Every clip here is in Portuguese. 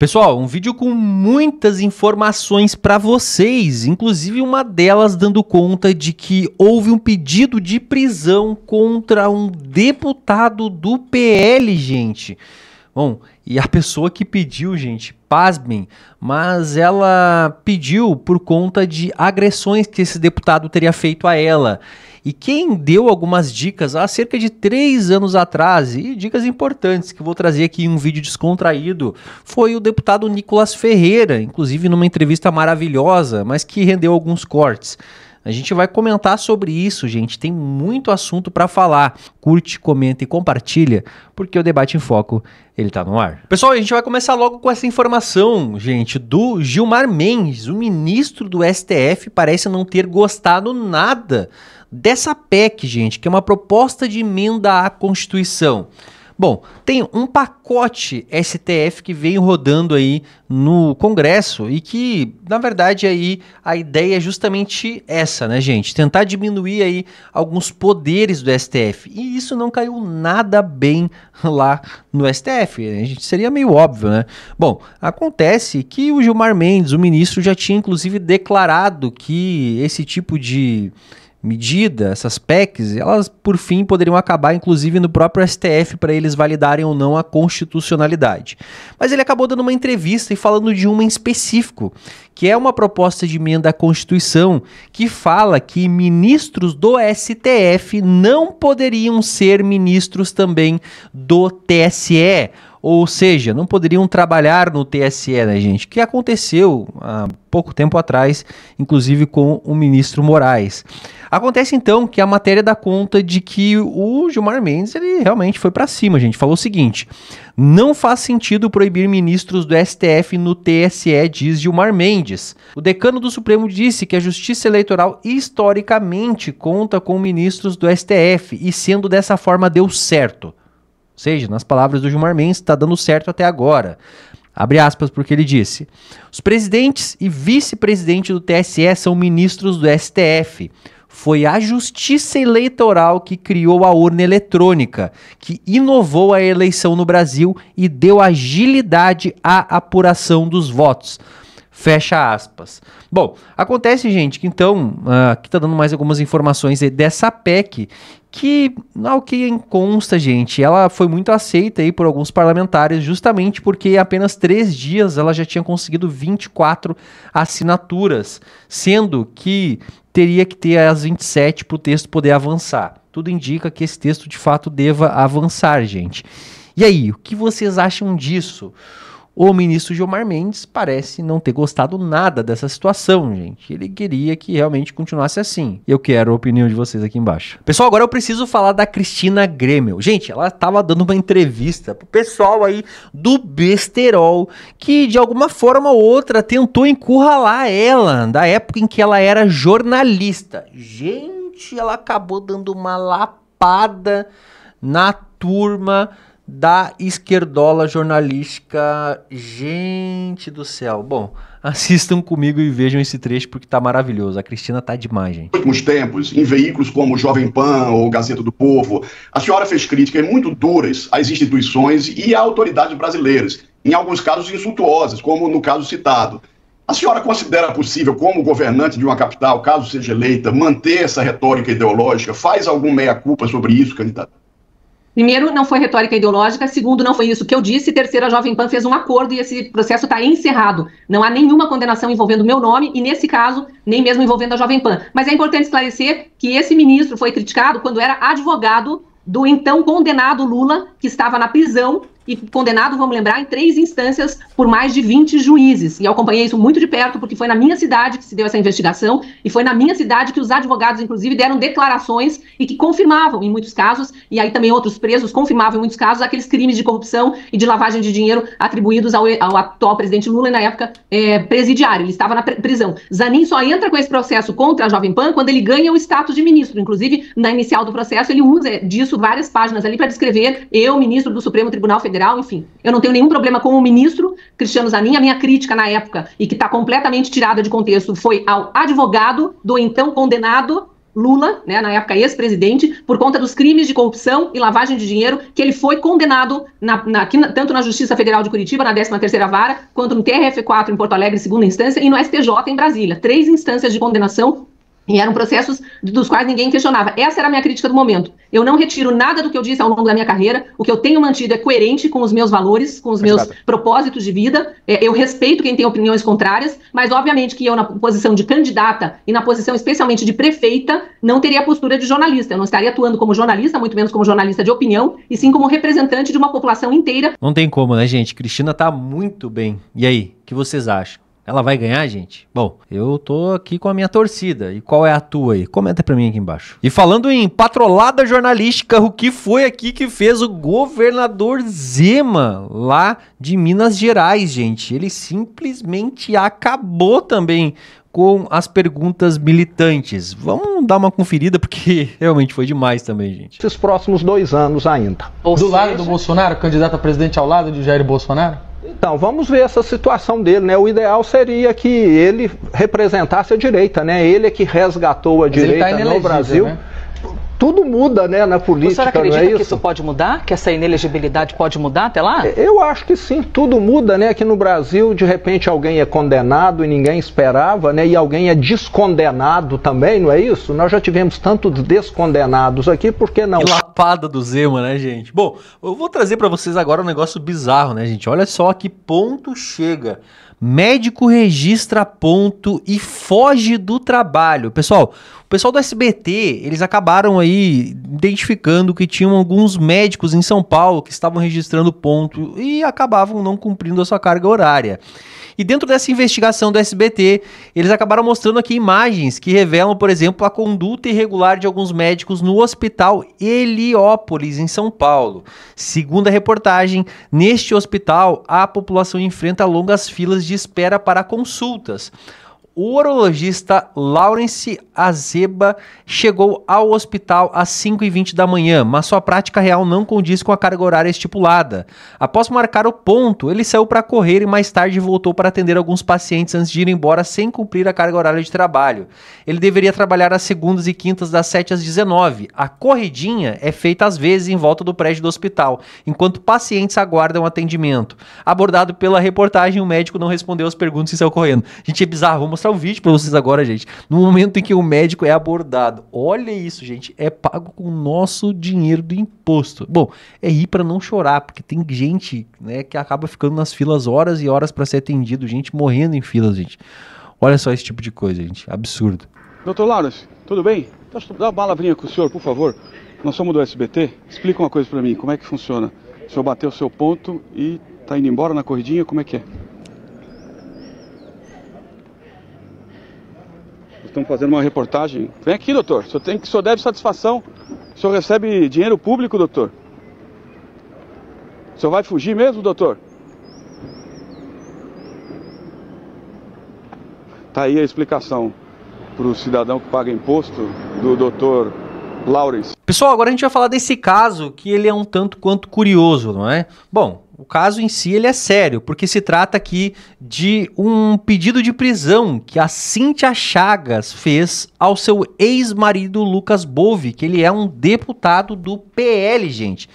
Pessoal, um vídeo com muitas informações para vocês, inclusive uma delas dando conta de que houve um pedido de prisão contra um deputado do PL, gente. Bom, e a pessoa que pediu, gente, pasmem, mas ela pediu por conta de agressões que esse deputado teria feito a ela. E quem deu algumas dicas há cerca de 3 anos atrás, e dicas importantes que eu vou trazer aqui em um vídeo descontraído, foi o deputado Nicolas Ferreira, inclusive numa entrevista maravilhosa, mas que rendeu alguns cortes. A gente vai comentar sobre isso, gente, tem muito assunto para falar. Curte, comenta e compartilha, porque o Debate em Foco, ele tá no ar. Pessoal, a gente vai começar logo com essa informação, gente, do Gilmar Mendes. O ministro do STF parece não ter gostado nada dessa PEC, gente, que é uma proposta de emenda à Constituição. Bom, tem um pacote STF que vem rodando aí no Congresso e que, na verdade, aí a ideia é justamente essa, né, gente? Tentar diminuir aí alguns poderes do STF. E isso não caiu nada bem lá no STF. A gente seria meio óbvio, né? Bom, acontece que o Gilmar Mendes, o ministro, já tinha inclusive declarado que esse tipo de medida, essas PECs, elas por fim poderiam acabar inclusive no próprio STF para eles validarem ou não a constitucionalidade. Mas ele acabou dando uma entrevista e falando de uma em específico, que é uma proposta de emenda à Constituição que fala que ministros do STF não poderiam ser ministros também do TSE. Ou seja, não poderiam trabalhar no TSE, né, gente? Que aconteceu há pouco tempo atrás, inclusive com o ministro Moraes. Acontece então que a matéria dá conta de que o Gilmar Mendes, ele realmente foi para cima, gente. Falou o seguinte: não faz sentido proibir ministros do STF no TSE, diz Gilmar Mendes. O decano do Supremo disse que a Justiça Eleitoral historicamente conta com ministros do STF e sendo dessa forma deu certo. Ou seja, nas palavras do Gilmar Mendes, está dando certo até agora. Abre aspas porque ele disse: os presidentes e vice-presidente do TSE são ministros do STF. Foi a Justiça Eleitoral que criou a urna eletrônica, que inovou a eleição no Brasil e deu agilidade à apuração dos votos. Fecha aspas. Bom, acontece, gente, que então, aqui tá dando mais algumas informações dessa PEC, que, ao que consta, gente, ela foi muito aceita aí por alguns parlamentares, justamente porque em apenas 3 dias ela já tinha conseguido 24 assinaturas, sendo que teria que ter as 27 para o texto poder avançar. Tudo indica que esse texto, de fato, deva avançar, gente. E aí, o que vocês acham disso? O ministro Gilmar Mendes parece não ter gostado nada dessa situação, gente. Ele queria que realmente continuasse assim. Eu quero a opinião de vocês aqui embaixo. Pessoal, agora eu preciso falar da Cristina Grêmio. Gente, ela estava dando uma entrevista pro pessoal aí do Besterol, que de alguma forma ou outra tentou encurralar ela, da época em que ela era jornalista. Gente, ela acabou dando uma lapada na turma da esquerdola jornalística. Gente do céu. Bom, assistam comigo e vejam esse trecho porque tá maravilhoso. A Cristina tá demais, gente. Nos últimos tempos, em veículos como Jovem Pan ou Gazeta do Povo, a senhora fez críticas muito duras às instituições e a autoridades brasileiras, em alguns casos insultuosas, como no caso citado. A senhora considera possível, como governante de uma capital, caso seja eleita, manter essa retórica ideológica? Faz algum meia-culpa sobre isso, candidata? Primeiro, não foi retórica ideológica. Segundo, não foi isso que eu disse. Terceiro, a Jovem Pan fez um acordo e esse processo está encerrado. Não há nenhuma condenação envolvendo o meu nome e, nesse caso, nem mesmo envolvendo a Jovem Pan. Mas é importante esclarecer que esse ministro foi criticado quando era advogado do então condenado Lula, que estava na prisão e condenado, vamos lembrar, em 3 instâncias por mais de 20 juízes. E eu acompanhei isso muito de perto, porque foi na minha cidade que se deu essa investigação, e foi na minha cidade que os advogados, inclusive, deram declarações e que confirmavam, em muitos casos, e aí também outros presos confirmavam, em muitos casos, aqueles crimes de corrupção e de lavagem de dinheiro atribuídos ao atual presidente Lula, e na época presidiário. Ele estava na prisão. Zanin só entra com esse processo contra a Jovem Pan quando ele ganha o status de ministro. Inclusive, na inicial do processo, ele usa disso várias páginas ali para descrever eu, ministro do Supremo Tribunal Federal, enfim. Eu não tenho nenhum problema com o ministro Cristiano Zanin. A minha crítica na época, e que está completamente tirada de contexto, foi ao advogado do então condenado Lula, né, na época ex-presidente, por conta dos crimes de corrupção e lavagem de dinheiro, que ele foi condenado tanto na Justiça Federal de Curitiba, na 13ª Vara, quanto no TRF4 em Porto Alegre, segunda instância, e no STJ em Brasília. 3 instâncias de condenação. E eram processos dos quais ninguém questionava. Essa era a minha crítica do momento. Eu não retiro nada do que eu disse ao longo da minha carreira. O que eu tenho mantido é coerente com os meus valores, com os meus propósitos de vida. Eu respeito quem tem opiniões contrárias, mas obviamente que eu, na posição de candidata e na posição especialmente de prefeita, não teria a postura de jornalista. Eu não estaria atuando como jornalista, muito menos como jornalista de opinião, e sim como representante de uma população inteira. Não tem como, né, gente? Cristina tá muito bem. E aí, o que vocês acham? Ela vai ganhar, gente? Bom, eu tô aqui com a minha torcida. E qual é a tua aí? Comenta pra mim aqui embaixo. E falando em patrolada jornalística, o que foi aqui que fez o governador Zema lá de Minas Gerais, gente? Ele simplesmente acabou também com as perguntas militantes. Vamos dar uma conferida, porque realmente foi demais também, gente. Esses próximos 2 anos ainda. Do lado do Bolsonaro, candidato a presidente ao lado de Jair Bolsonaro? Então, vamos ver essa situação dele, né? O ideal seria que ele representasse a direita, né? Ele é que resgatou a direita no Brasil. Né? Tudo muda, né, na política. O senhor acredita não é que isso pode mudar? Que essa inelegibilidade pode mudar até lá? Eu acho que sim, tudo muda, né? Aqui no Brasil, de repente, alguém é condenado e ninguém esperava, né? E alguém é descondenado também, não é isso? Nós já tivemos tantos descondenados aqui, por que não? Que lapada do Zema, né, gente? Bom, eu vou trazer pra vocês agora um negócio bizarro, né, gente? Olha só a que ponto chega. Médico registra ponto e foge do trabalho. Pessoal, o pessoal do SBT, eles acabaram aí identificando que tinham alguns médicos em São Paulo que estavam registrando ponto e acabavam não cumprindo a sua carga horária. E dentro dessa investigação do SBT, eles acabaram mostrando aqui imagens que revelam, por exemplo, a conduta irregular de alguns médicos no Hospital Heliópolis, em São Paulo. Segundo a reportagem, neste hospital, a população enfrenta longas filas de espera para consultas. O urologista Lawrence Azeba chegou ao hospital às 5h20 da manhã, mas sua prática real não condiz com a carga horária estipulada. Após marcar o ponto, ele saiu para correr e mais tarde voltou para atender alguns pacientes antes de ir embora sem cumprir a carga horária de trabalho. Ele deveria trabalhar às segundas e quintas das 7 às 19. A corridinha é feita às vezes em volta do prédio do hospital, enquanto pacientes aguardam atendimento. Abordado pela reportagem, o médico não respondeu as perguntas e saiu correndo. Gente, é bizarro, vou mostrar o vídeo pra vocês agora, gente. No momento em que o médico é abordado. Olha isso, gente. É pago com o nosso dinheiro do imposto. Bom, é ir pra não chorar, porque tem gente, né, que acaba ficando nas filas horas e horas pra ser atendido. Gente morrendo em filas, gente. Olha só esse tipo de coisa, gente. Absurdo. Doutor Lawrence, tudo bem? Dá uma palavrinha com o senhor, por favor. Nós somos do SBT. Explica uma coisa pra mim. Como é que funciona? O senhor bateu o seu ponto e tá indo embora na corridinha? Como é que é? Estamos fazendo uma reportagem. Vem aqui, doutor. O senhor deve satisfação. O senhor recebe dinheiro público, doutor? O senhor vai fugir mesmo, doutor? Tá aí a explicação para o cidadão que paga imposto do doutor Lawrence. Pessoal, agora a gente vai falar desse caso que ele é um tanto quanto curioso, não é? Bom, o caso em si ele é sério, porque se trata aqui de um pedido de prisão que a Cíntia Chagas fez ao seu ex-marido Lucas Bove, que ele é um deputado do PL, gente.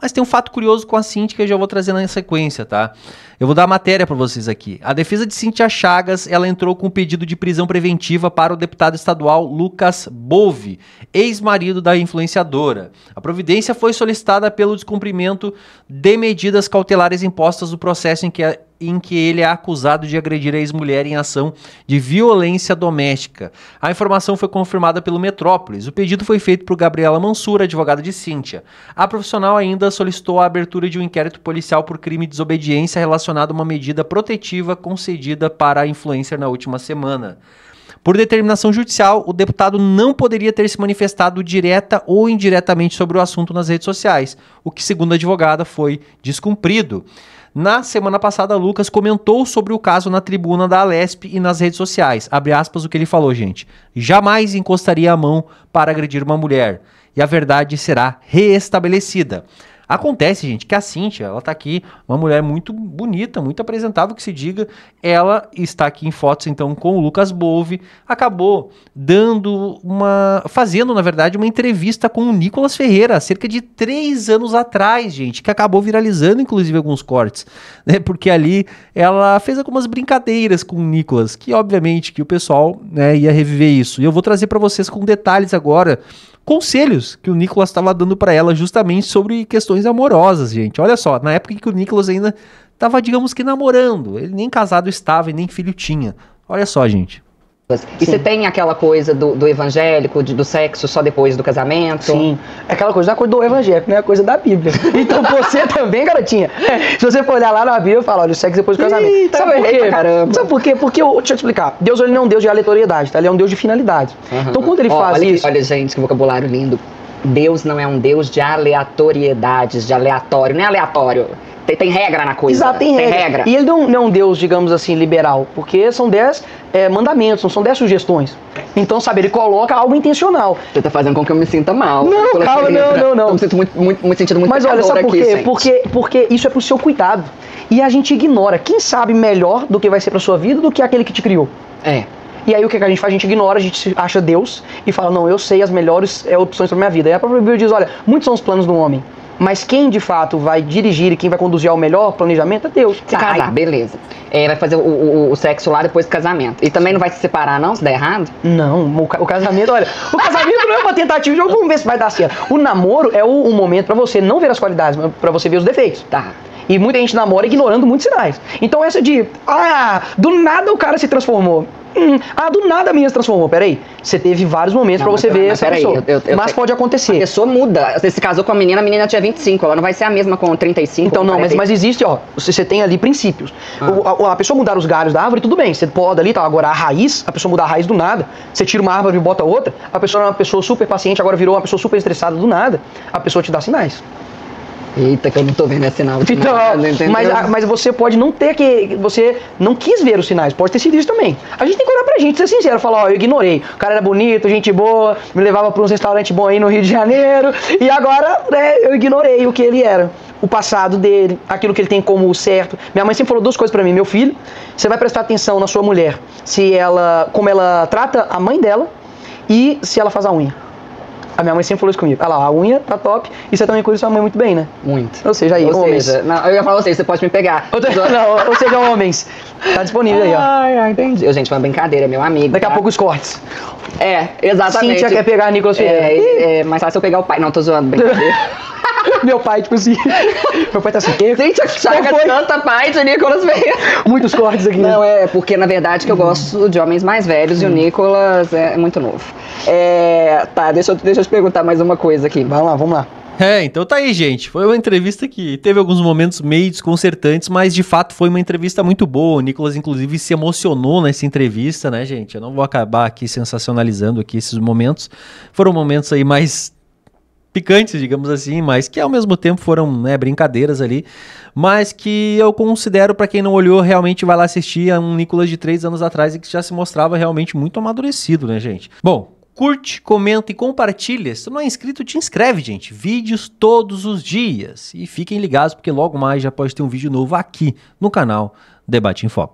Mas tem um fato curioso com a Cíntia que eu já vou trazer na sequência, tá? Eu vou dar a matéria para vocês aqui. A defesa de Cíntia Chagas, ela entrou com um pedido de prisão preventiva para o deputado estadual Lucas Bove, ex-marido da influenciadora. A providência foi solicitada pelo descumprimento de medidas cautelares impostas no processo em que ele é acusado de agredir a ex-mulher em ação de violência doméstica. A informação foi confirmada pelo Metrópolis. O pedido foi feito por Gabriela Mansur, advogada de Cíntia. A profissional ainda solicitou a abertura de um inquérito policial por crime de desobediência relacionado a uma medida protetiva concedida para a influencer na última semana. Por determinação judicial, o deputado não poderia ter se manifestado direta ou indiretamente sobre o assunto nas redes sociais, o que, segundo a advogada, foi descumprido. Na semana passada, Lucas comentou sobre o caso na tribuna da Alesp e nas redes sociais. Abre aspas o que ele falou, gente. Jamais encostaria a mão para agredir uma mulher. E a verdade será reestabelecida. Acontece, gente, que a Cíntia, ela tá aqui, uma mulher muito bonita, muito apresentável, que se diga, ela está aqui em fotos, então, com o Lucas Bove, acabou fazendo, na verdade, uma entrevista com o Nicolas Ferreira, há cerca de 3 anos atrás, gente, que acabou viralizando, inclusive, alguns cortes, né, porque ali ela fez algumas brincadeiras com o Nicolas, que, obviamente, que o pessoal, né, ia reviver isso. E eu vou trazer para vocês com detalhes agora, conselhos que o Nicolas estava dando para ela justamente sobre questões amorosas, gente. Olha só, na época que o Nicolas ainda estava, digamos que namorando, ele nem casado estava e nem filho tinha. Olha só, gente. E você tem aquela coisa do evangélico, do sexo só depois do casamento? Sim, é aquela coisa do evangélico, não é a coisa da Bíblia. Então você também, garotinha, se você for olhar lá na Bíblia, fala, olha, o sexo depois do casamento. Sabe por quê? Sabe por quê? Porque, deixa eu te explicar, Deus ele não é um Deus de aleatoriedade, tá? Ele é um Deus de finalidade. Então quando ele faz isso... Olha, gente, que vocabulário lindo. Deus não é um Deus de aleatoriedades, de aleatório, não é aleatório. Tem regra na coisa. Exato, tem regra. E ele não é um Deus, digamos assim, liberal, porque são 10 mandamentos, não são 10 sugestões. Então, sabe, ele coloca algo intencional. Você tá fazendo com que eu me sinta mal. Não, calma, não. Eu me sinto muito sentindo muito. Mas olha, sabe por quê? Porque isso é pro seu cuidado. E a gente ignora. Quem sabe melhor do que vai ser pra sua vida do que aquele que te criou? É. E aí o que a gente faz? A gente ignora, a gente acha Deus e fala, não, eu sei as melhores opções pra minha vida. E a própria Bíblia diz, olha, muitos são os planos do homem. Mas quem de fato vai dirigir e quem vai conduzir ao melhor planejamento é Deus. Se casar, beleza. Vai fazer o sexo lá depois do casamento. E também não vai se separar não, se der errado? Não, o casamento, olha, o casamento não é uma tentativa de jogo, vamos ver se vai dar certo. O namoro é um momento pra você não ver as qualidades, mas pra você ver os defeitos. Tá. E muita gente namora ignorando muitos sinais. Então essa de, do nada o cara se transformou. Do nada a menina se transformou. Peraí, você teve vários momentos pra você ver essa pessoa. Mas pode acontecer. A pessoa muda. Você se casou com a menina tinha 25, ela não vai ser a mesma com 35. Então não, mas existe, você tem ali princípios. A pessoa mudar os galhos da árvore, tudo bem, você poda ali, tá? Agora a raiz, a pessoa mudar a raiz do nada, você tira uma árvore e bota outra, a pessoa era uma pessoa super paciente, agora virou uma pessoa super estressada do nada, a pessoa te dá sinais. Eita, que eu não tô vendo esse sinal de então, nada, mas você pode não ter você não quis ver os sinais, pode ter sido isso também. A gente tem que olhar pra gente, ser sincero, falar, eu ignorei. O cara era bonito, gente boa, me levava pra uns restaurantes bons aí no Rio de Janeiro, e agora, eu ignorei o que ele era. O passado dele, aquilo que ele tem como certo. Minha mãe sempre falou 2 coisas pra mim, meu filho, você vai prestar atenção na sua mulher, como ela trata a mãe dela e se ela faz a unha. A minha mãe sempre falou isso comigo. Olha lá, a unha tá top e você também cuida sua mãe muito bem, né? Muito. Ou seja, aí, homens. Não, eu ia falar você pode me pegar. Ou seja, homens. Tá disponível aí, ó. Entendi. Gente, foi uma brincadeira, meu amigo. Daqui a pouco os cortes. Exatamente. Cíntia quer pegar Nicolas Ferreira. É mais fácil eu pegar o pai. Não, tô zoando, brincadeira. Meu pai, tipo assim. Meu pai tá assim. Gente, chaga tanta pai de Nicolas Ferreira. Muitos cortes aqui. Não, porque na verdade que eu gosto de homens mais velhos e o Nicolas é muito novo. Tá, deixa eu te perguntar mais uma coisa aqui. Vamos lá. Então tá aí, gente. Foi uma entrevista que teve alguns momentos meio desconcertantes, mas de fato foi uma entrevista muito boa. O Nicolas, inclusive, se emocionou nessa entrevista, né, gente? Eu não vou acabar aqui sensacionalizando aqui esses momentos. Foram momentos aí mais picantes, digamos assim, mas que ao mesmo tempo foram, né, brincadeiras ali, mas que eu considero, pra quem não olhou, realmente vai lá assistir a um Nicolas de 3 anos atrás e que já se mostrava realmente muito amadurecido, né, gente? Bom, curte, comenta e compartilha. Se tu não é inscrito, te inscreve, gente. Vídeos todos os dias. E fiquem ligados, porque logo mais já pode ter um vídeo novo aqui no canal Debate em Foco.